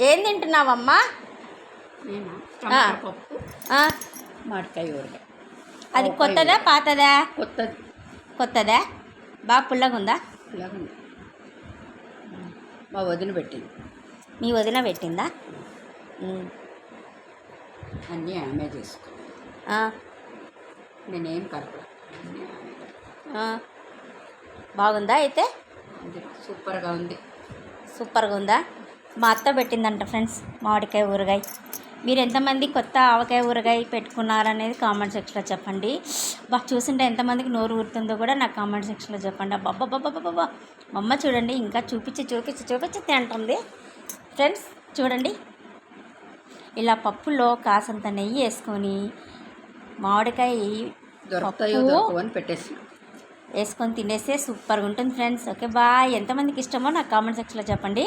ఏం తింటున్నావమ్మా? నేనా? టమాటా పప్పు, మామిడికాయ ఊరగాయ. అది కొత్తదా పాతదా? కొత్తది. కొత్తదా? బాగా పుల్లగా ఉందా? పుల్లగా ఉంది. మా వదిన పెట్టింది. మీ వదిన పెట్టిందా? అన్నీ ఆమె చేసుకో. నేనేం కలప. బాగుందా అయితే? సూపర్గా ఉంది. సూపర్గా ఉందా? మా అత్త పెట్టిందంట ఫ్రెండ్స్ మామిడికాయ ఊరగాయ. మీరు ఎంతమంది కొత్త ఆవకాయ ఊరగాయ పెట్టుకున్నారనేది కామెంట్ సెక్షన్లో చెప్పండి. చూసింటే ఎంతమందికి నోరు ఊరుతుందో కూడా నాకు కామెంట్ సెక్షన్లో చెప్పండి. అబ్బబ్బబ్బబ్బబ్బా మా అమ్మ చూడండి ఇంకా చూపించి తింటుంది. ఫ్రెండ్స్ చూడండి, ఇలా పప్పులో కాసంత నెయ్యి వేసుకొని మామిడికాయ పెట్టేసి వేసుకొని తినేస్తే సూపర్గా ఉంటుంది ఫ్రెండ్స్. Okay bye. ఎంతమందికి ఇష్టమో నాకు కామెంట్ సెక్షన్లో చెప్పండి.